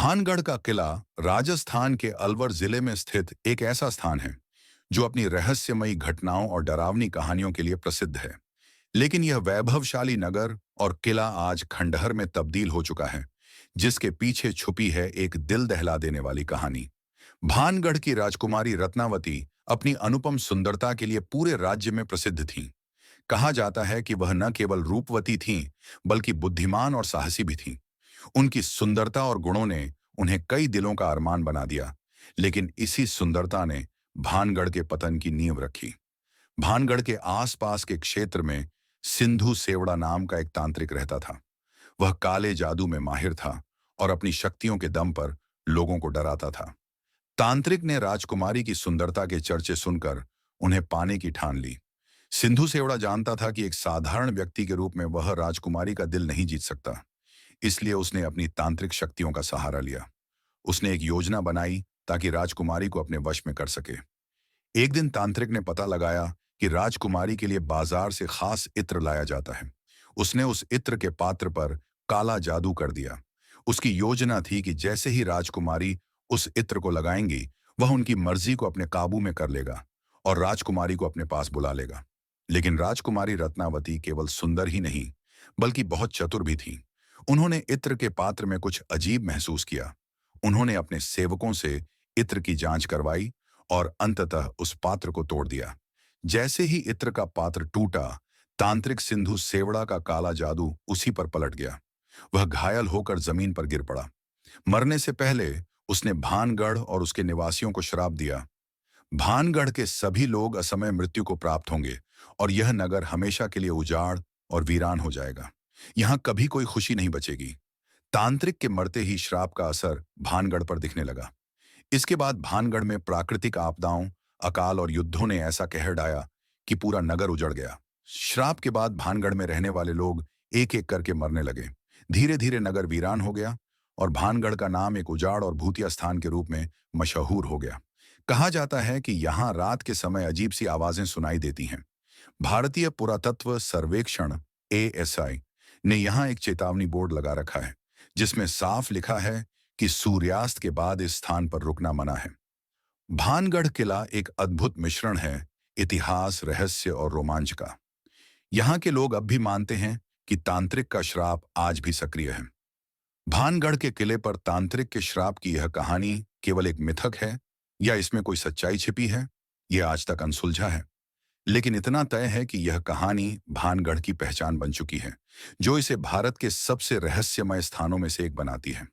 भानगढ़ का किला राजस्थान के अलवर जिले में स्थित एक ऐसा स्थान है जो अपनी रहस्यमयी घटनाओं और डरावनी कहानियों के लिए प्रसिद्ध है। लेकिन यह वैभवशाली नगर और किला आज खंडहर में तब्दील हो चुका है, जिसके पीछे छुपी है एक दिल दहला देने वाली कहानी। भानगढ़ की राजकुमारी रत्नावती अपनी अनुपम सुंदरता के लिए पूरे राज्य में प्रसिद्ध थीं। कहा जाता है कि वह न केवल रूपवती थीं, बल्कि बुद्धिमान और साहसी भी थीं। उनकी सुंदरता और गुणों ने उन्हें कई दिलों का अरमान बना दिया, लेकिन इसी सुंदरता ने भानगढ़ के पतन की नींव रखी। भानगढ़ के आसपास के क्षेत्र में सिंधु सेवड़ा नाम का एक तांत्रिक रहता था। वह काले जादू में माहिर था और अपनी शक्तियों के दम पर लोगों को डराता था। तांत्रिक ने राजकुमारी की सुंदरता के चर्चे सुनकर उन्हें पाने की ठान ली। सिंधु सेवड़ा जानता था कि एक साधारण व्यक्ति के रूप में वह राजकुमारी का दिल नहीं जीत सकता। इसलिए उसने अपनी तांत्रिक शक्तियों का सहारा लिया। उसने एक योजना बनाई ताकि राजकुमारी को अपने वश में कर सके। एक दिन तांत्रिक ने पता लगाया कि राजकुमारी के लिए बाजार से खास इत्र लाया जाता है। उसने उस इत्र के पात्र पर काला जादू कर दिया। उसकी योजना थी कि जैसे ही राजकुमारी उस इत्र को लगाएंगी, वह उनकी मर्जी को अपने काबू में कर लेगा और राजकुमारी को अपने पास बुला लेगा। लेकिन राजकुमारी रत्नावती केवल सुंदर ही नहीं, बल्कि बहुत चतुर भी थी। उन्होंने इत्र के पात्र में कुछ अजीब महसूस किया। उन्होंने अपने सेवकों से इत्र की जांच करवाई और अंततः उस पात्र को तोड़ दिया। जैसे ही इत्र का पात्र टूटा, तांत्रिक सिंधु सेवड़ा का काला जादू उसी पर पलट गया। वह घायल होकर जमीन पर गिर पड़ा। मरने से पहले उसने भानगढ़ और उसके निवासियों को श्राप दिया। भानगढ़ के सभी लोग असमय मृत्यु को प्राप्त होंगे और यह नगर हमेशा के लिए उजाड़ और वीरान हो जाएगा। यहाँ कभी कोई खुशी नहीं बचेगी। तांत्रिक के मरते ही श्राप का असर भानगढ़ पर दिखने लगा। इसके बाद भानगढ़ में प्राकृतिक आपदाओं, अकाल और युद्धों ने ऐसा कहर ढाया कि पूरा नगर उजड़ गया। श्राप के बाद भानगढ़ में रहने वाले लोग एक एक करके मरने लगे। धीरे धीरे नगर वीरान हो गया और भानगढ़ का नाम एक उजाड़ और भूतिया स्थान के रूप में मशहूर हो गया। कहा जाता है कि यहाँ रात के समय अजीब सी आवाजें सुनाई देती हैं। भारतीय पुरातत्व सर्वेक्षण ASI ने यहाँ एक चेतावनी बोर्ड लगा रखा है, जिसमें साफ लिखा है कि सूर्यास्त के बाद इस स्थान पर रुकना मना है। भानगढ़ किला एक अद्भुत मिश्रण है, इतिहास, रहस्य और रोमांच का। यहाँ के लोग अब भी मानते हैं कि तांत्रिक का श्राप आज भी सक्रिय है। भानगढ़ के किले पर तांत्रिक के श्राप की यह कहानी केवल एक मिथक है या इसमें कोई सच्चाई छिपी है, यह आज तक अनसुलझा है। लेकिन इतना तय है कि यह कहानी भानगढ़ की पहचान बन चुकी है, जो इसे भारत के सबसे रहस्यमय स्थानों में से एक बनाती है।